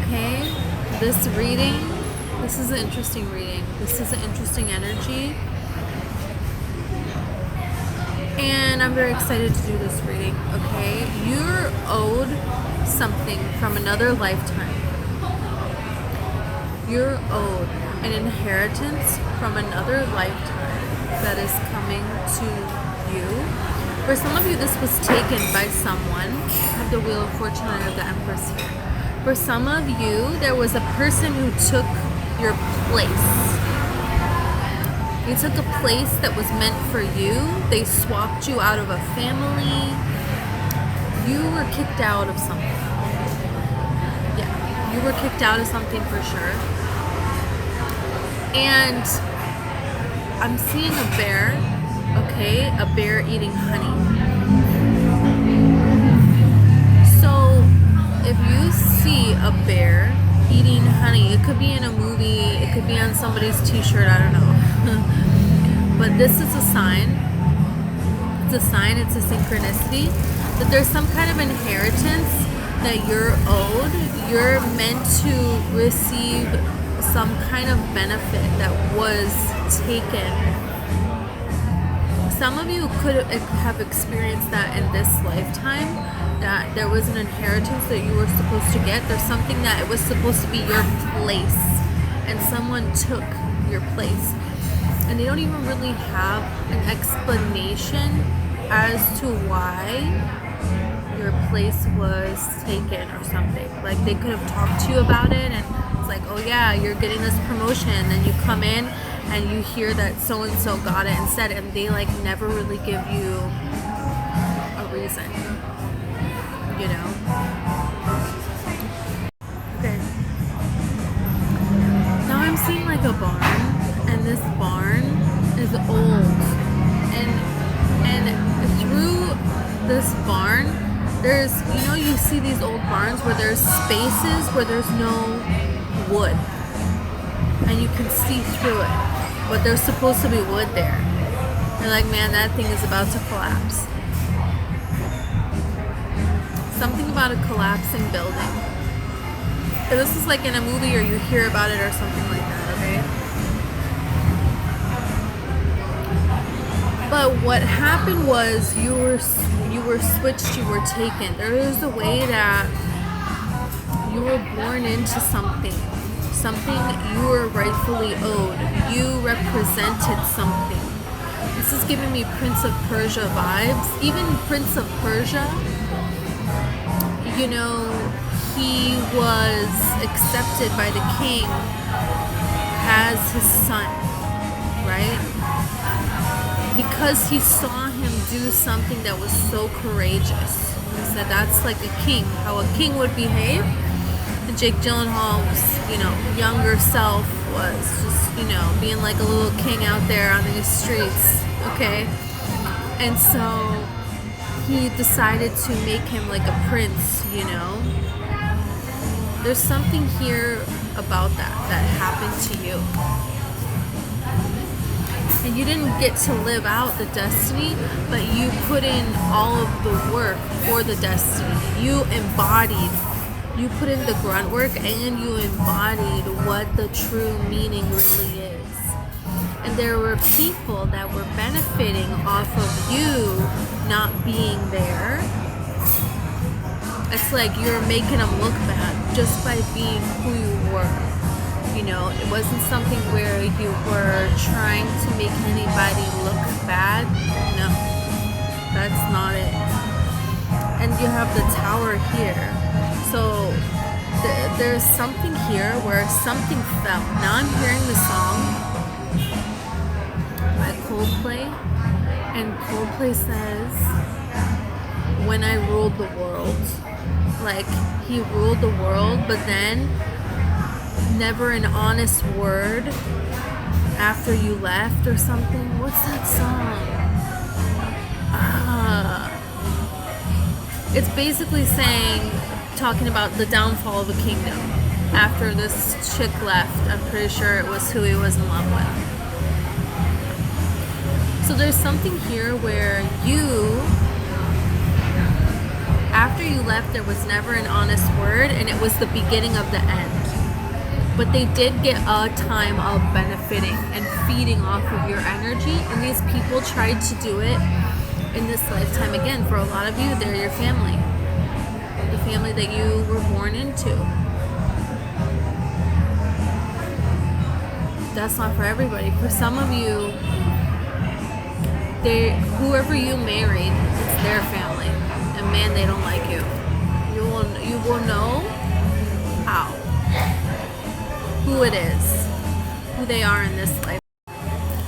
Okay, this reading, this is an interesting reading. This is an interesting energy. And I'm very excited to do this reading, okay? You're owed something from another lifetime. You're owed an inheritance from another lifetime that is coming to you. For some of you, this was taken by someone. I have the Wheel of Fortune and I have the Empress here. For some of you, there was a person who took your place. You took a place that was meant for you. They swapped you out of a family. You were kicked out of something. Yeah, you were kicked out of something for sure. And I'm seeing a bear, okay? A bear eating honey. So if you see a bear eating honey, it could be in a movie, it could be on somebody's t-shirt, I don't know. But this is a sign. It's a sign, it's a synchronicity that there's some kind of inheritance that you're owed. You're meant to receive some kind of benefit that was taken. Some of you could have experienced that in this lifetime, that there was an inheritance that you were supposed to get. There's something that it was supposed to be your place and someone took your place. And they don't even really have an explanation as to why your place was taken or something. Like they could have talked to you about it and it's like, oh yeah, you're getting this promotion, and you come in and you hear that so-and-so got it instead, and they like never really give you a reason, you know? Okay. Now I'm seeing like a barn, and this barn is old, and through this barn, there's, you know, you see these old barns where there's spaces where there's no wood, and you can see through it, but there's supposed to be wood there. You're like, man, that thing is about to collapse. Something about a collapsing building. This is like in a movie, or you hear about it or something like that, okay? But what happened was you were switched, you were taken. There is a way that you were born into something you were rightfully owed. You represented something. This is giving me Prince of Persia vibes. Even Prince of Persia, you know, he was accepted by the king as his son, right? Because he saw him do something that was so courageous. He said that's like a king, how a king would behave. And Jake Gyllenhaal's, you know, younger self was just, you know, being like a little king out there on these streets, okay? And so he decided to make him like a prince, you know? There's something here about that happened to you. And you didn't get to live out the destiny, but you put in all of the work for the destiny. You put in the grunt work, and you embodied what the true meaning really is. And there were people that were benefiting off of you not being there. It's like you're making them look bad just by being who you were. You know, it wasn't something where you were trying to make anybody look bad. No, that's not it. And you have the Tower here. So there's something here where something fell. Now I'm hearing the song by Coldplay. And Coldplay says, when I ruled the world. Like, he ruled the world, but then never an honest word after you left or something. What's that song? It's basically saying, talking about the downfall of a kingdom. After this chick left, I'm pretty sure it was who he was in love with. So there's something here where you, after you left, there was never an honest word, and it was the beginning of the end. But they did get a time of benefiting and feeding off of your energy, and these people tried to do it in this lifetime again. For a lot of you, they're your family, the family that you were born into. That's not for everybody. For some of you, whoever you married, it's their family, and man, they don't like you. You will know how, who it is, who they are in this life.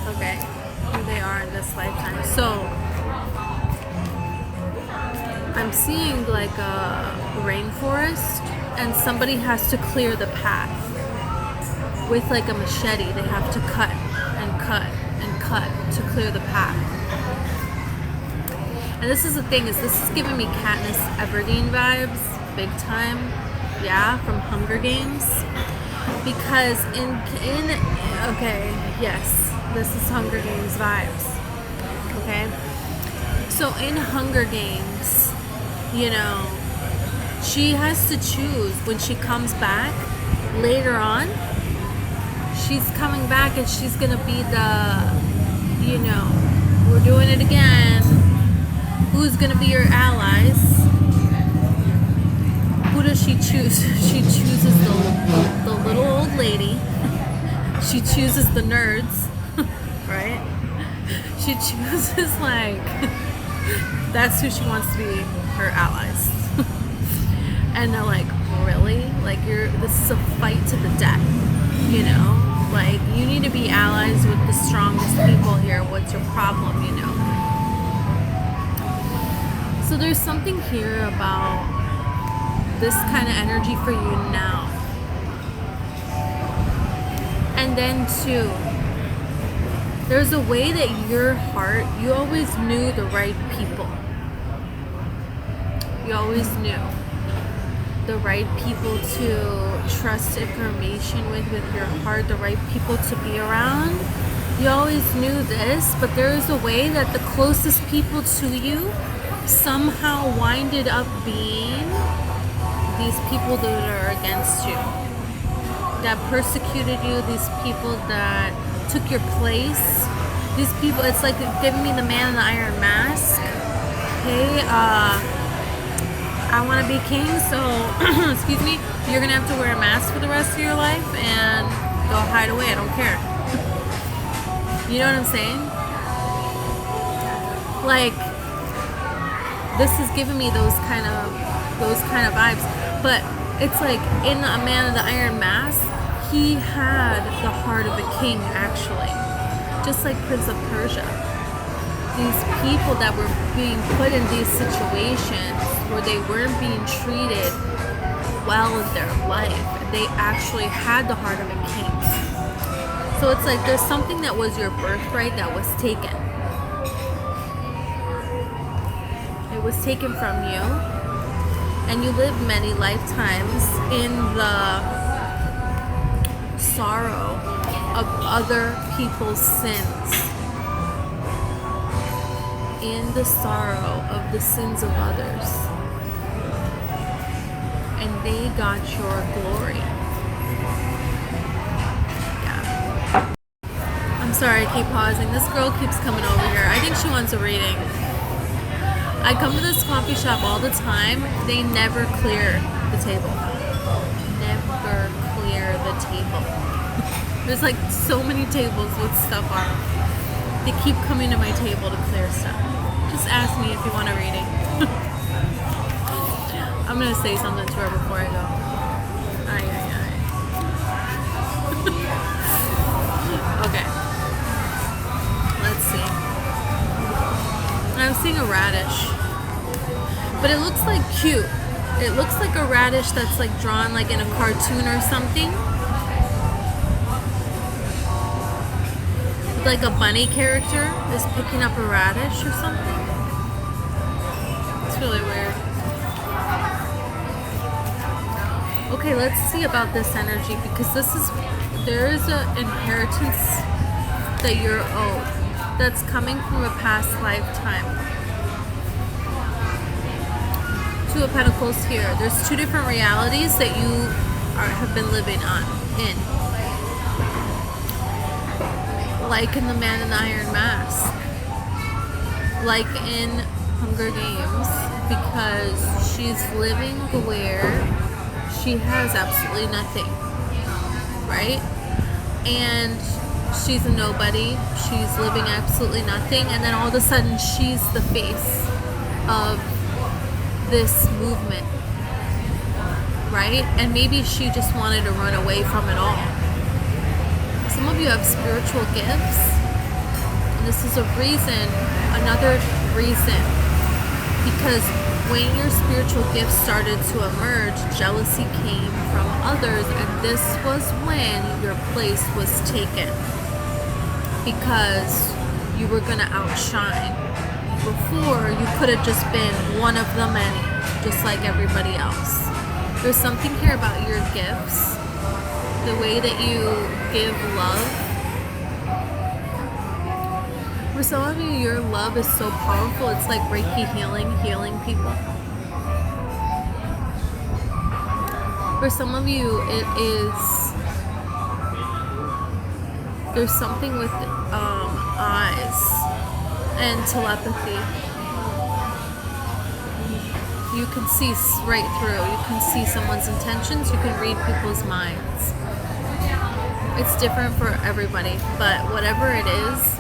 Okay, who they are in this lifetime. So I'm seeing like a rainforest, and somebody has to clear the path with like a machete. They have to cut and cut and cut to clear the path. And this is the thing, is this is giving me Katniss Everdeen vibes, big time. Yeah, from Hunger Games. Because okay, yes, this is Hunger Games vibes. Okay? So in Hunger Games, you know, she has to choose when she comes back later on. She's coming back and she's gonna be the, you know, we're doing it again. Who's gonna be your allies? Who does she choose? She chooses the little old lady. She chooses the nerds, right? She chooses like, that's who she wants to be her allies. And they're like, really? Like this is a fight to the death, you know? Like, you need to be allies with the strongest people here. What's your problem, you know? So there's something here about this kind of energy for you now. And then too, there's a way that your heart, you always knew the right people. You always knew the right people to trust information with your heart, the right people to be around. You always knew this, but there is a way that the closest people to you somehow winded up being these people that are against you, that persecuted you, these people that took your place. These people, it's like giving me the man in the iron mask. Hey, I want to be king, so excuse me, you're gonna have to wear a mask for the rest of your life and go hide away. I don't care. You know what I'm saying? Like, this is giving me those kind of vibes. But it's like in A Man in the Iron Mask, he had the heart of a king, actually, just like Prince of Persia. These people that were being put in these situations where they weren't being treated well in their life, they actually had the heart of a king. So it's like there's something that was your birthright that was taken. It was taken from you, and you lived many lifetimes in the sorrow of other people's sins, in the sorrow of the sins of others, and they got your glory. Yeah. I'm sorry, I keep pausing. This girl keeps coming over here. I think she wants a reading. I come to this coffee shop all the time. They never clear the table. Never clear the table. There's like so many tables with stuff on them. They keep coming to my table to clear stuff. Just ask me if you want a reading. I'm gonna say something to her before I go. Ay, ay, ay. Okay. Let's see. I'm seeing a radish. But it looks like cute. It looks like a radish that's like drawn like in a cartoon or something. Like a bunny character is picking up a radish or something. It's really weird. Okay, let's see about this energy, because there is an inheritance that you're owed that's coming from a past lifetime. Two of Pentacles here. There's two different realities that you have been living in. Like in the Man in the Iron Mask. Like in Hunger Games. Because she's living where she has absolutely nothing. Right? And she's a nobody. She's living absolutely nothing. And then all of a sudden she's the face of this movement. Right? And maybe she just wanted to run away from it all. Some of you have spiritual gifts. And this is another reason. Because when your spiritual gifts started to emerge, jealousy came from others. And this was when your place was taken. Because you were going to outshine. Before, you could have just been one of the many, just like everybody else. There's something here about your gifts, the way that you give love. For some of you, your love is so powerful, it's like Reiki healing people. For some of you, it is, there's something with eyes and telepathy. You can see right through. You can see someone's intentions. You can read people's minds. It's different for everybody, but whatever it is,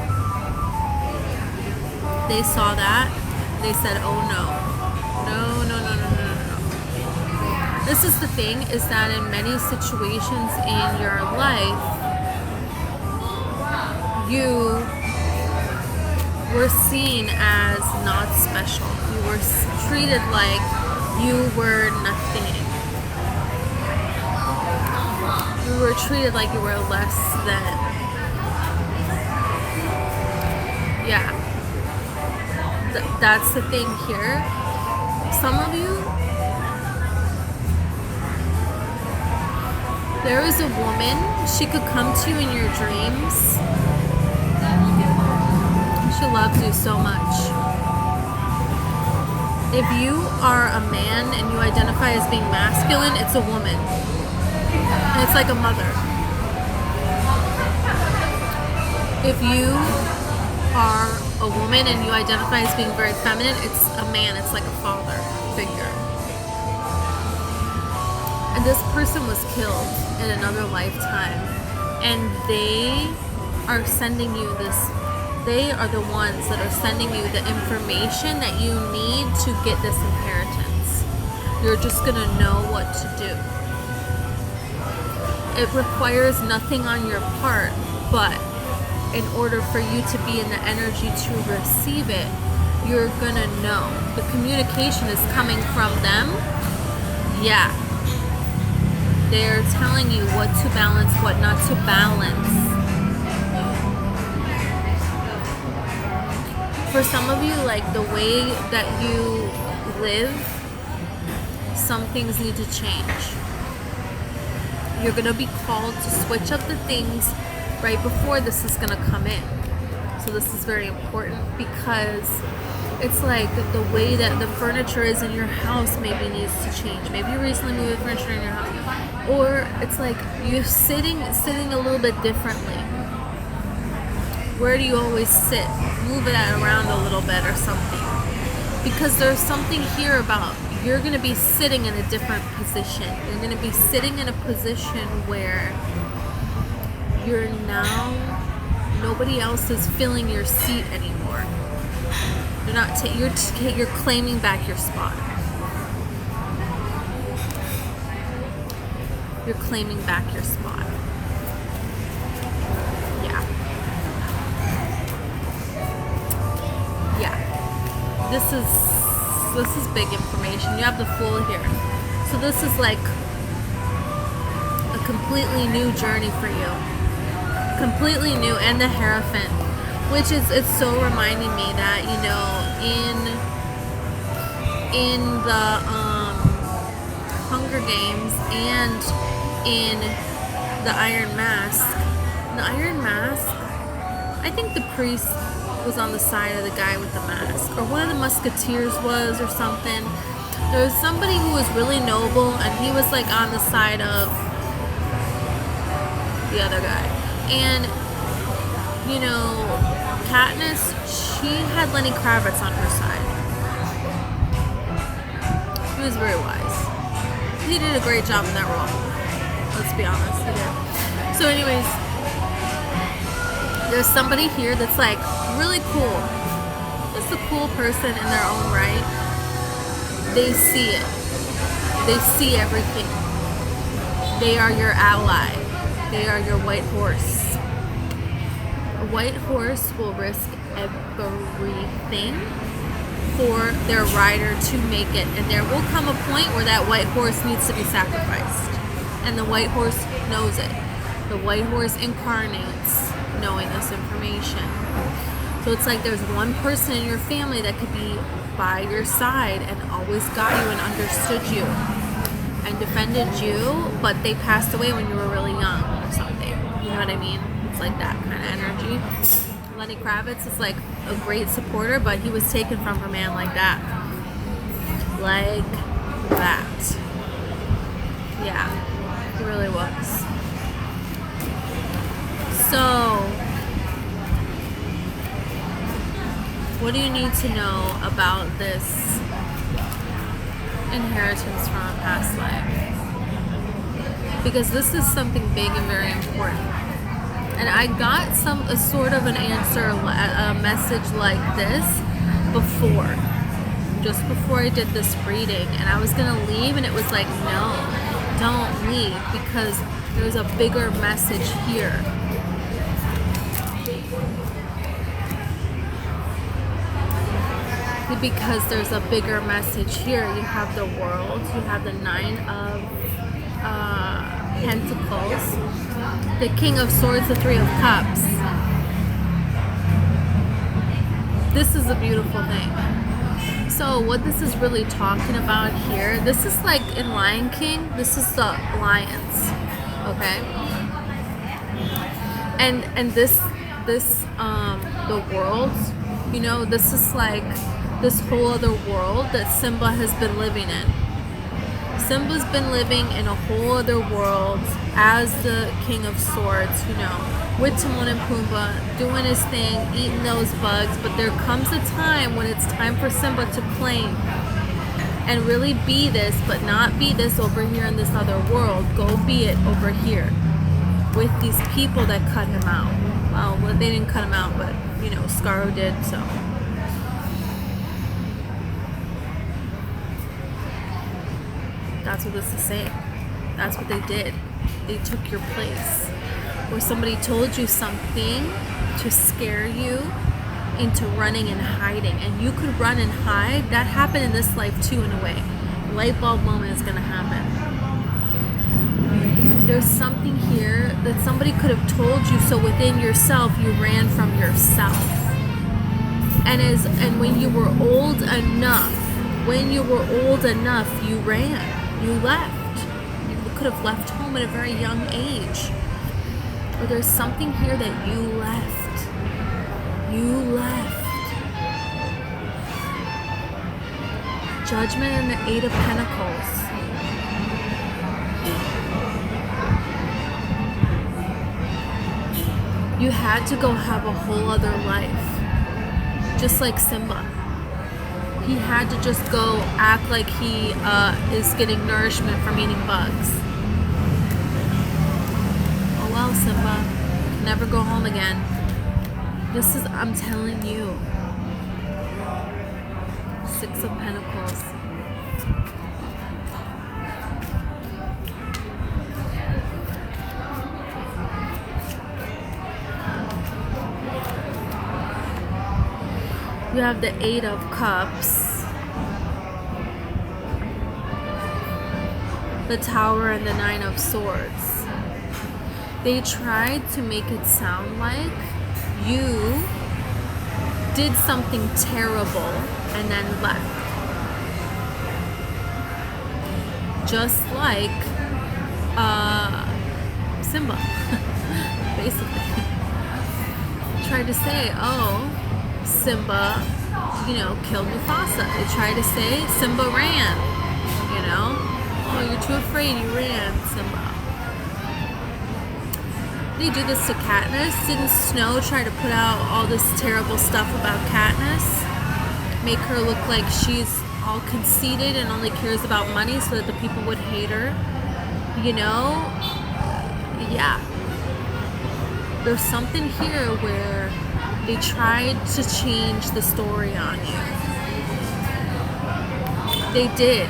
they saw that. They said, oh no. No. This is the thing, is that in many situations in your life, you were seen as not special. You were treated like you were nothing. You were treated like you were less than. Yeah. That's the thing here. Some of you, there is a woman, she could come to you in your dreams. She loves you so much. If you are a man and you identify as being masculine, it's a woman. And it's like a mother. If you are a woman and you identify as being very feminine, it's a man. It's like a father figure. And this person was killed in another lifetime. And they are sending you this. They are the ones that are sending you the information that you need to get this inheritance. You're just going to know what to do. It requires nothing on your part, but in order for you to be in the energy to receive it, you're going to know. The communication is coming from them. Yeah. They're telling you what to balance, what not to balance. For some of you, like the way that you live, some things need to change. You're going to be called to switch up the things right before this is going to come in. So this is very important because it's like the way that the furniture is in your house maybe needs to change. Maybe you recently moved the furniture in your house. Or it's like you're sitting a little bit differently. Where do you always sit? Move it around a little bit or something. Because there's something here about you're going to be sitting in a different position. You're going to be sitting in a position where you're now, nobody else is filling your seat anymore. You're not, you're claiming back your spot. You're claiming back your spot. This is big information. You have the Fool here. So this is like a completely new journey for you. Completely new. And the Hierophant, which is, it's so reminding me that, you know, in the Hunger Games and in the Iron Mask, I think the priest was on the side of the guy with the mask, or one of the musketeers was, or something. There was somebody who was really noble, and he was like on the side of the other guy. And you know, Katniss, she had Lenny Kravitz on her side. He was very wise. He did a great job in that role. Let's be honest, he did. So anyways, there's somebody here that's like really cool. Just a cool person in their own right. They see it. They see everything. They are your ally. They are your white horse. A white horse will risk everything for their rider to make it, and there will come a point where that white horse needs to be sacrificed, and the white horse knows it. The white horse incarnates knowing this information. So it's like there's one person in your family that could be by your side and always got you and understood you and defended you, but they passed away when you were really young or something. You know what I mean? It's like that kind of energy. Lenny Kravitz is like a great supporter, but he was taken from her man like that. Like that. Yeah, he really was. So, what do you need to know about this inheritance from a past life? Because this is something big and very important. And I got a sort of an answer, a message like this before, just before I did this reading, and I was gonna leave, and it was like, no, don't leave, because there's a bigger message here. Because there's a bigger message here. You have the world, you have the Nine of Pentacles, the King of Swords, the Three of Cups. This is a beautiful thing. So what this is really talking about here, this is like in Lion King, this is the lions, okay? And this the world, you know, this is like this whole other world that Simba has been living in. Simba's been living in a whole other world as the King of Swords, you know, with Timon and Pumbaa, doing his thing, eating those bugs, but there comes a time when it's time for Simba to claim and really be this, but not be this over here in this other world. Go be it over here with these people that cut him out. Well, they didn't cut him out, but, you know, Scar did, so. That's what this is saying. That's what they did. They took your place. Where somebody told you something to scare you into running and hiding. And you could run and hide. That happened in this life too, in a way. Light bulb moment is going to happen. There's something here that somebody could have told you, so within yourself you ran from yourself. And when you were old enough, you ran. You left. You could have left home at a very young age. Or there's something here that you left. You left. Judgment and the Eight of Pentacles. You had to go have a whole other life. Just like Simba. He had to just go act like he is getting nourishment from eating bugs. Oh well, Simba. Never go home again. This is, I'm telling you. Six of Pentacles. You have the Eight of Cups, the Tower, and the Nine of Swords. They tried to make it sound like you did something terrible and then left. Just like Simba, basically. Tried to say, oh, Simba, killed Mufasa. They try to say Simba ran, Oh, you're too afraid, you ran, Simba. They do this to Katniss. Didn't Snow try to put out all this terrible stuff about Katniss? Make her look like she's all conceited and only cares about money so that the people would hate her? Yeah. There's something here where they tried to change the story on you. They did.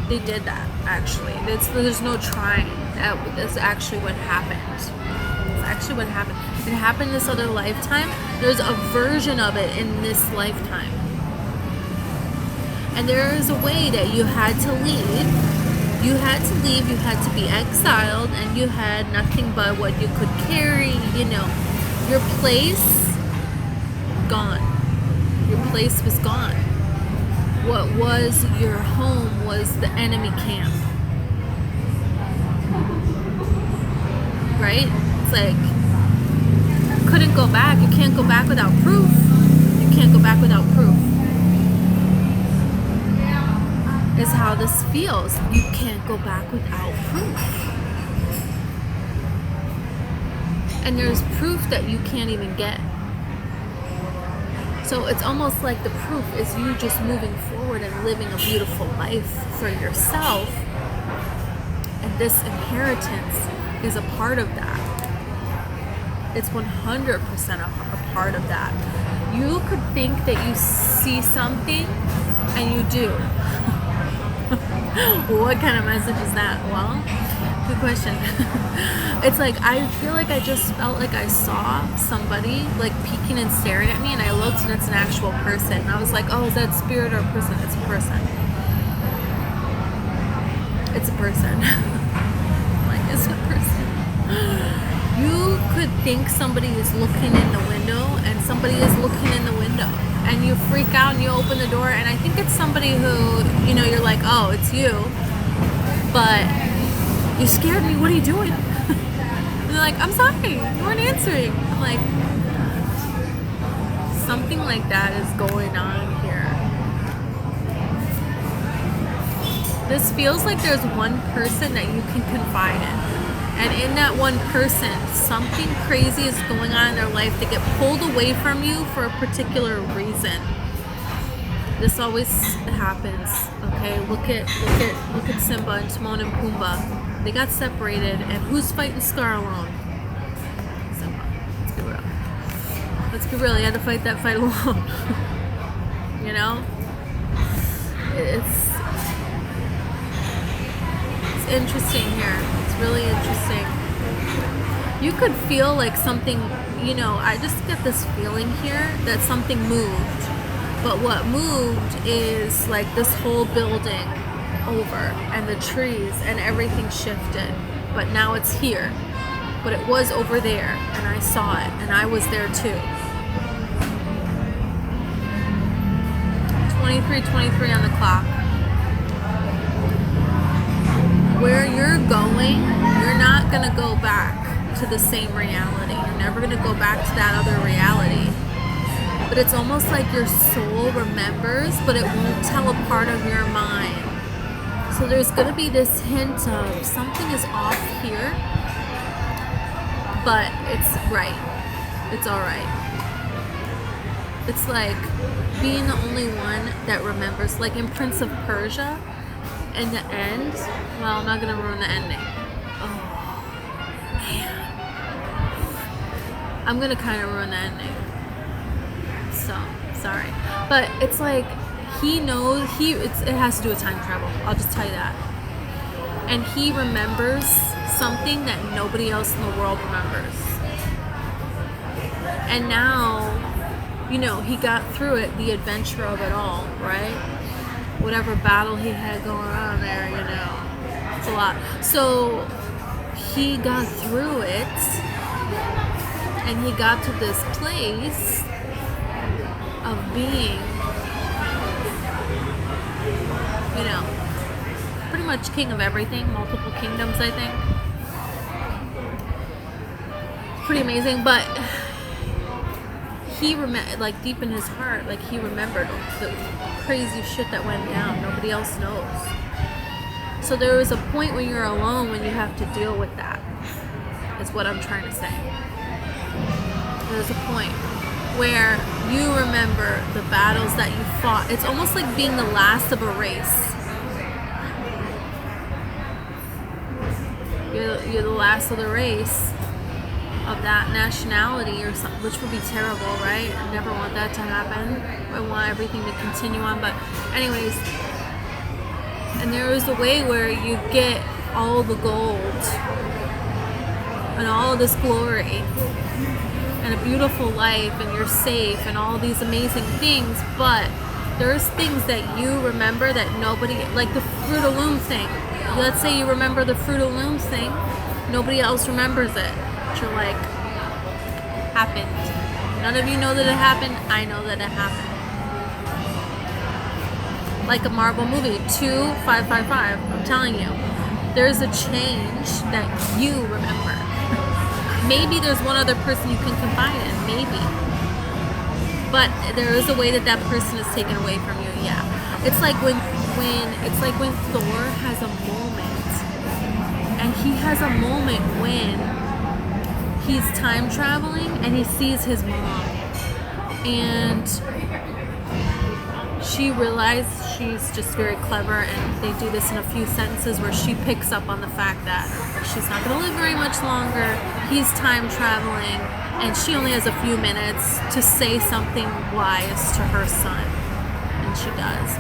They did that, actually. There's no trying. That's actually what happened. It's actually what happened. It happened this other lifetime. There's a version of it in this lifetime. And there is a way that you had to leave. You had to leave, you had to be exiled, and you had nothing but what you could carry, Your place, gone. Your place was gone. What was your home was the enemy camp. Right? It's like, you couldn't go back. You can't go back without proof. You can't go back without proof. Is how this feels. You can't go back without proof. And there's proof that you can't even get. So it's almost like the proof is you just moving forward and living a beautiful life for yourself. And this inheritance is a part of that. It's 100% a part of that. You could think that you see something, and you do. What kind of message is that? Well, good question. It's like, I feel like I just felt like I saw somebody like peeking and staring at me, and I looked and it's an actual person. And I was like, oh, is that spirit or a person? It's a person. It's a person. Like, it's a person. You could think somebody is looking in the window, and somebody is looking in the window. And you freak out and you open the door, and I think it's somebody who, you're like, oh, it's you. But you scared me, what are you doing? And they're like, I'm sorry, you weren't answering. I'm like, something like that is going on here. This feels like there's one person that you can confide in. And in that one person, something crazy is going on in their life. They get pulled away from you for a particular reason. This always happens. Okay, look at Simba and Timon and Pumbaa. They got separated, and who's fighting Scar alone? Simba. Let's be real. Let's be real. He had to fight that fight alone. It's interesting here. It's really interesting. You could feel like something, I just get this feeling here that something moved. But what moved is like this whole building over, and the trees and everything shifted. But now it's here. But it was over there, and I saw it, and I was there too. 23:23 on the clock. Where you're going, you're not going to go back to the same reality. You're never going to go back to that other reality. But it's almost like your soul remembers, but it won't tell a part of your mind. So there's going to be this hint of something is off here, but it's right. It's all right. It's like being the only one that remembers. Like in Prince of Persia, in the end, well, I'm not going to ruin the ending. Oh, man. I'm going to kind of ruin the ending. So, sorry. But it's like, he knows, it has to do with time travel. I'll just tell you that. And he remembers something that nobody else in the world remembers. And now, he got through it, the adventure of it all, right? Whatever battle he had going on there, it's a lot. So he got through it, and he got to this place of being, pretty much king of everything, multiple kingdoms, I think. Pretty amazing, but like deep in his heart, like he remembered the crazy shit that went down. Nobody else knows. So there was a point when you're alone when you have to deal with that, is what I'm trying to say. There's a point where you remember the battles that you fought. It's almost like being the last of a race. You're the last of the race of that nationality or something, which would be terrible, right? I never want that to happen. I want everything to continue on. But anyways, and there is a way where you get all the gold and all this glory and a beautiful life, and you're safe and all these amazing things, but there's things that you remember that nobody, like the Fruit of Loom thing. Let's say you remember the Fruit of Loom thing, nobody else remembers it. But you're like, happened. None of you know that it happened. I know that it happened. Like a Marvel movie, 2555. I'm telling you, there's a change that you remember. Maybe there's one other person you can confide in, maybe. But there is a way that that person is taken away from you. Yeah, it's like when Thor has a moment, and he has a moment when he's time traveling and he sees his mom, and she realizes she's just very clever, and they do this in a few sentences where she picks up on the fact that she's not going to live very much longer. He's time traveling, and she only has a few minutes to say something wise to her son, and she does.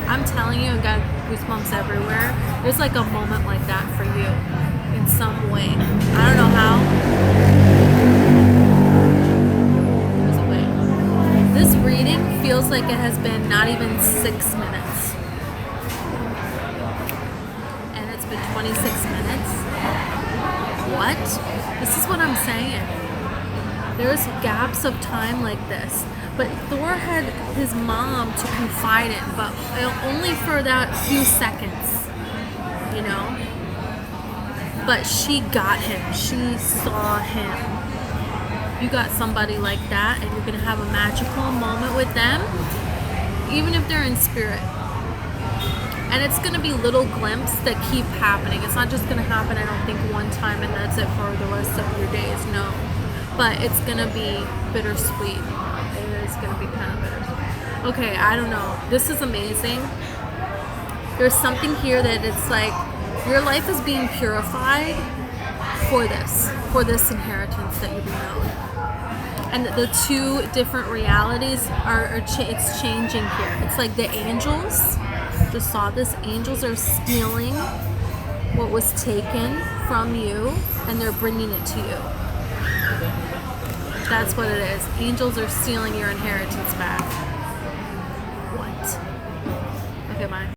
I'm telling you, I got goosebumps everywhere. There's like a moment like that for you in some way. I don't know how. There's a way. This reading feels like it has been not even 6 minutes. And it's been 26 minutes. What? This is what I'm saying. There's gaps of time like this. But Thor had his mom to confide in, but only for that few seconds, you know? But she got him. She saw him. You got somebody like that, and you're going to have a magical moment with them, even if they're in spirit. And it's going to be little glimpses that keep happening. It's not just going to happen, I don't think, one time and that's it for the rest of your days. No. But it's going to be bittersweet. It's going to be kind of bittersweet. Okay, I don't know. This is amazing. There's something here that it's like your life is being purified for this inheritance that you've known. And the two different realities it's changing here. It's like the angels, just saw this, angels are stealing what was taken from you, and they're bringing it to you. That's what it is. Angels are stealing your inheritance back.